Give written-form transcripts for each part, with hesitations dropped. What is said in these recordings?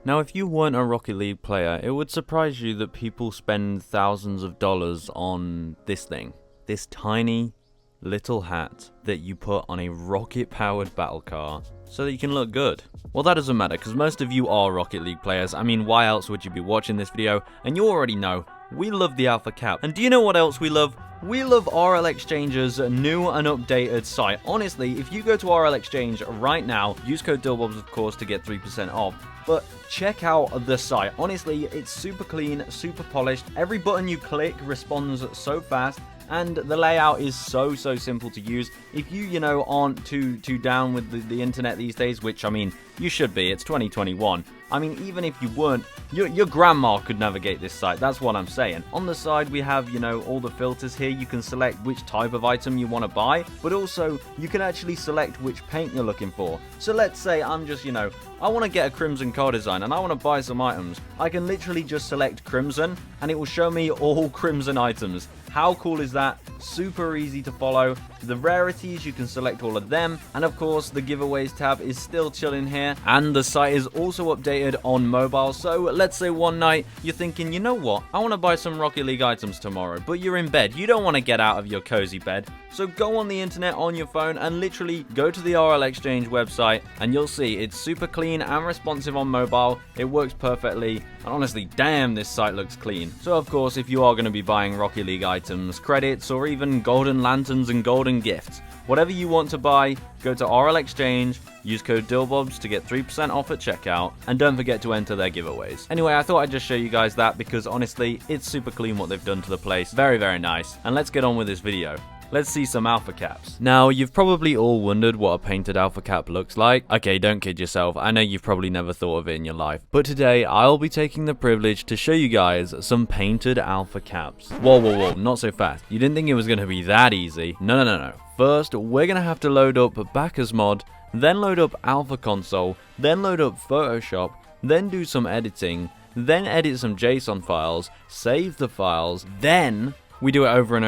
Now, if you weren't a Rocket League player, it would surprise you that people spend thousands of dollars on this thing. This tiny little hat that you put on a rocket-powered battle car so that you can look good. Well, that doesn't matter because most of you are Rocket League players. I mean, why else would you be watching this video? And you already know, we love the Alpha Cap. And do you know what else we love? We love RL Exchange's new and updated site. Honestly, if you go to RL Exchange right now, use code DILLBOBS, of course, to get 3% off. But check out the site. Honestly, it's super clean, super polished. Every button you click responds so fast. And the layout is so simple to use. If you aren't too down with the internet these days, which, I mean, you should be. It's 2021. I mean, even if you weren't, your grandma could navigate this site. That's what I'm saying. On the side, we have, all the filters here. You can select which type of item you want to buy, but also you can actually select which paint you're looking for. So let's say I'm just, I want to get a crimson car design and I want to buy some items. I can literally just select crimson and it will show me all crimson items. How cool is that? Super easy to follow. The rarities, you can select all of them. And of course, the giveaways tab is still chilling here. And the site is also updated on mobile. So let's say one night you're thinking, you know what? I want to buy some Rocket League items tomorrow, but you're in bed. You don't want to get out of your cozy bed. So go on the internet on your phone and literally go to the RL Exchange website and you'll see it's super clean and responsive on mobile. It works perfectly. And honestly, damn, this site looks clean. So of course, if you are going to be buying Rocket League items, credits, or even golden lanterns and golden gifts, whatever you want to buy, go to RL Exchange, use code DILLBOBS to get 3% off at checkout, and don't forget to enter their giveaways. Anyway, I thought I'd just show you guys that because honestly, it's super clean what they've done to the place. Very nice. And let's get on with this video. Let's see some Alpha Caps. Now, you've probably all wondered what a painted Alpha Cap looks like. Okay, don't kid yourself. I know you've probably never thought of it in your life. But today, I'll be taking the privilege to show you guys some painted Alpha Caps. Whoa, not so fast. You didn't think it was going to be that easy. No. First, we're going to have to load up Backers Mod, then load up Alpha Console, then load up Photoshop, then do some editing, then edit some JSON files, save the files, then we do it over and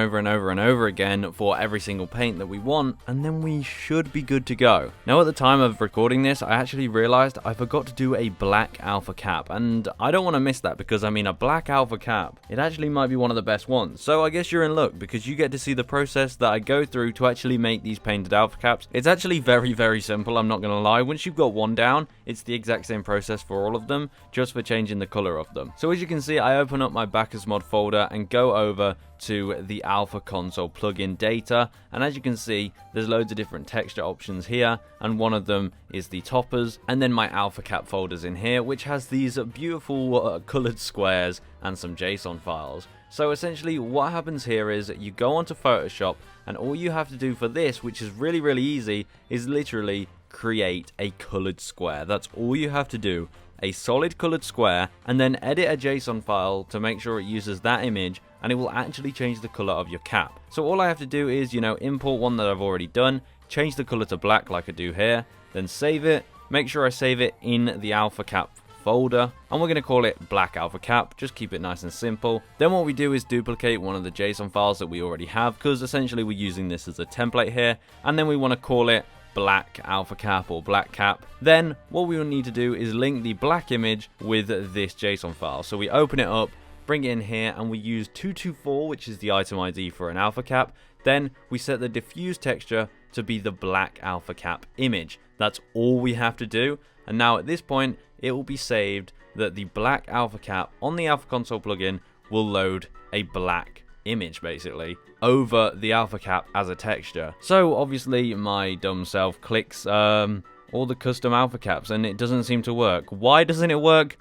over again for every single paint that we want, and then we should be good to go. Now, at the time of recording this, I actually realized I forgot to do a black Alpha Cap, and I don't want to miss that because, I mean, a black Alpha Cap, it actually might be one of the best ones. So I guess you're in luck because you get to see the process that I go through to actually make these painted Alpha Caps. It's actually very simple, I'm not going to lie. Once you've got one down, it's the exact same process for all of them, just for changing the color of them. So as you can see, I open up my Backers Mod folder and go over to the Alpha Console plugin data, and as you can see, there's loads of different texture options here, and one of them is the toppers, and then my Alpha Cap folders in here, which has these beautiful colored squares and some JSON files. So essentially what happens here is you go onto Photoshop, and all you have to do for this, which is really easy, is literally create a colored square. That's all you have to do. A solid colored square, and then edit a JSON file to make sure it uses that image, and it will actually change the color of your cap. So all I have to do is, import one that I've already done, change the color to black like I do here, then save it, make sure I save it in the Alpha Cap folder, and we're going to call it Black Alpha Cap, just keep it nice and simple. Then what we do is duplicate one of the JSON files that we already have, because essentially we're using this as a template here, and then we want to call it Black Alpha Cap or Black Cap. Then what we will need to do is link the black image with this JSON file. So we open it up, bring it in here, and we use 224, which is the item ID for an Alpha Cap. Then we set the diffuse texture to be the Black Alpha Cap image. That's all we have to do. And now at this point, it will be saved that the Black Alpha Cap on the Alpha Console plugin will load a black image basically over the Alpha Cap as a texture. So obviously my dumb self clicks all the custom Alpha Caps and it doesn't seem to work. Why doesn't it work?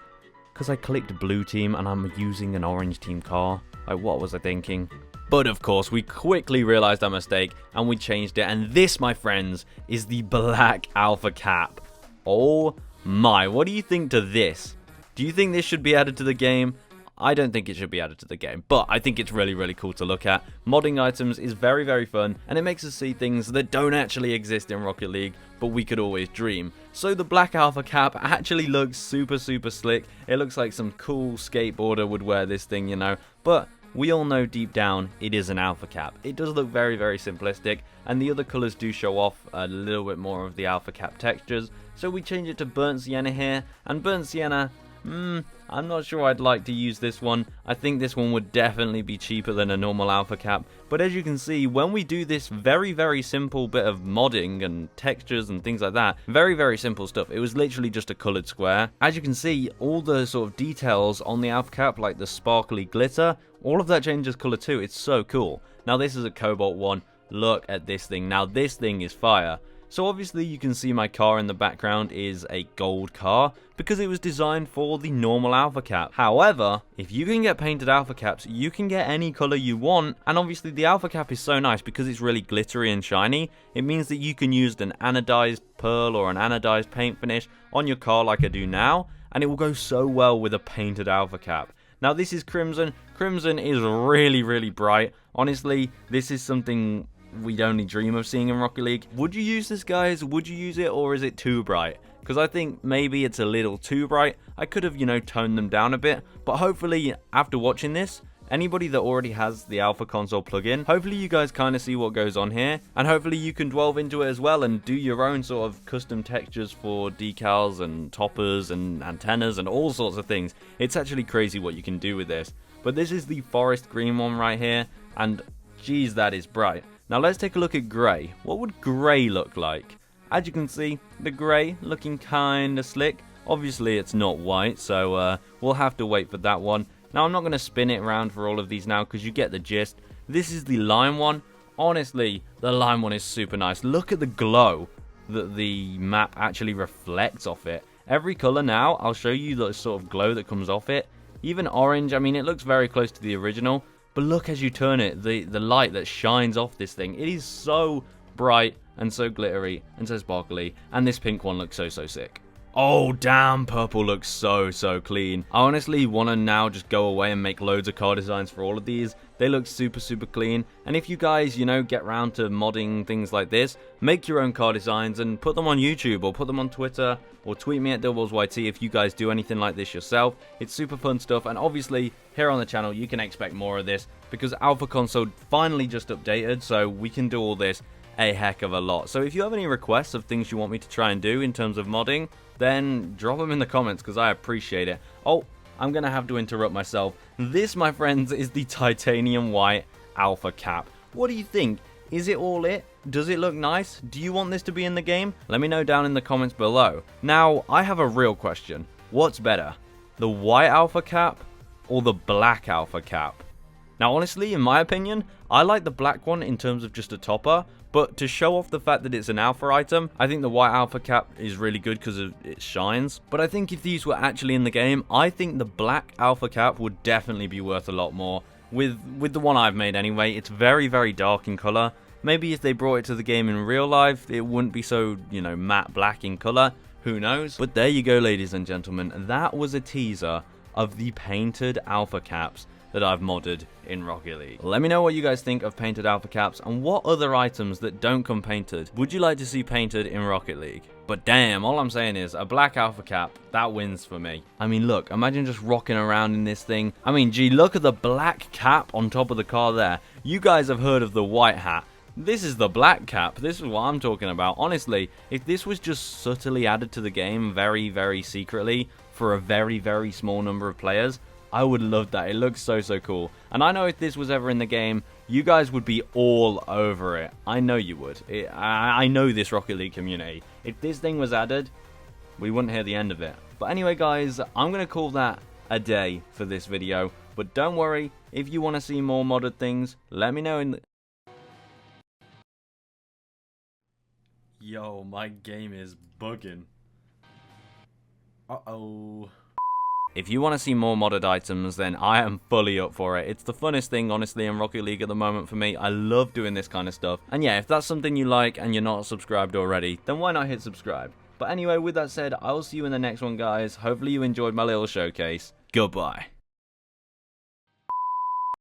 Because I clicked blue team and I'm using an orange team car. Like, what was I thinking? But of course we quickly realized our mistake and we changed it, and this, my friends, is the Black Alpha Cap. Oh my, what do you think to this? Do you think this should be added to the game? I don't think it should be added to the game, but I think it's really cool to look at. Modding items is very fun, and it makes us see things that don't actually exist in Rocket League, but we could always dream. So the Black Alpha Cap actually looks super slick. It looks like some cool skateboarder would wear this thing, but we all know deep down it is an Alpha Cap. It does look very simplistic, and the other colors do show off a little bit more of the Alpha Cap textures. So we change it to Burnt Sienna here, and Burnt Sienna, I'm not sure I'd like to use this one. I think this one would definitely be cheaper than a normal alpha cap. But as you can see, when we do this very simple bit of modding and textures and things like that, very simple stuff. It was literally just a colored square. As you can see, all the sort of details on the alpha cap, like the sparkly glitter, all of that changes color too. It's so cool. Now this is a cobalt one. Look at this thing. Now this thing is fire. So obviously you can see my car in the background is a gold car because it was designed for the normal alpha cap. However, if you can get painted alpha caps, you can get any color you want, and obviously the alpha cap is so nice because it's really glittery and shiny. It means that you can use an anodized pearl or an anodized paint finish on your car like I do now, and it will go so well with a painted alpha cap. Now this is crimson. Crimson is really bright. Honestly, this is something we'd only dream of seeing in Rocket League. Would you use this, guys? Would you use it, or is it too bright? Because I think maybe it's a little too bright. I could have, toned them down a bit, but hopefully after watching this, anybody that already has the Alpha Console plugin, hopefully you guys kind of see what goes on here, and hopefully you can delve into it as well and do your own sort of custom textures for decals and toppers and antennas and all sorts of things. It's actually crazy what you can do with this. But this is the forest green one right here, and geez, that is bright. Now let's take a look at grey. What would grey look like? As you can see, the grey looking kinda slick. Obviously it's not white, so we'll have to wait for that one. Now I'm not going to spin it around for all of these now because you get the gist. This is the lime one. Honestly, the lime one is super nice. Look at the glow that the map actually reflects off it. Every colour now, I'll show you the sort of glow that comes off it. Even orange, I mean, it looks very close to the original. But look as you turn it, the light that shines off this thing. It is so bright and so glittery and so sparkly. And this pink one looks so sick. Oh damn, purple looks so clean. I honestly want to now just go away and make loads of car designs for all of these. They look super clean. And if you guys, get round to modding things like this, make your own car designs and put them on YouTube or put them on Twitter or tweet me at DoubleBallsYT if you guys do anything like this yourself. It's super fun stuff, and obviously here on the channel you can expect more of this because Alpha Console finally just updated, so we can do all this a heck of a lot. So if you have any requests of things you want me to try and do in terms of modding, then drop them in the comments because I appreciate it. Oh, I'm going to have to interrupt myself. This, my friends, is the titanium white alpha cap. What do you think? Is it all it? Does it look nice? Do you want this to be in the game? Let me know down in the comments below. Now, I have a real question. What's better? The white alpha cap or the black alpha cap? Now, honestly, in my opinion, I like the black one in terms of just a topper, but to show off the fact that it's an alpha item, I think the white alpha cap is really good because it shines. But I think if these were actually in the game, I think the black alpha cap would definitely be worth a lot more. With the one I've made anyway, it's very dark in color. Maybe if they brought it to the game in real life, it wouldn't be so, matte black in color. Who knows? But there you go, ladies and gentlemen. That was a teaser of the painted alpha caps that I've modded in Rocket League. Let me know what you guys think of painted alpha caps and what other items that don't come painted would you like to see painted in Rocket League. But damn, all I'm saying is a black alpha cap, that wins for me. I mean, look, imagine just rocking around in this thing. I mean, gee, look at the black cap on top of the car there. You guys have heard of the white hat. This is the black cap. This is what I'm talking about. Honestly, if this was just subtly added to the game very secretly for a very small number of players, I would love that. It looks so cool. And I know if this was ever in the game, you guys would be all over it. I know you would. I know this Rocket League community. If this thing was added, we wouldn't hear the end of it. But anyway, guys, I'm going to call that a day for this video. But don't worry, if you want to see more modded things, let me know in the... Yo, my game is bugging. Uh-oh. If you want to see more modded items, then I am fully up for it. It's the funnest thing, honestly, in Rocket League at the moment for me. I love doing this kind of stuff. And yeah, if that's something you like and you're not subscribed already, then why not hit subscribe? But anyway, with that said, I will see you in the next one, guys. Hopefully you enjoyed my little showcase. Goodbye.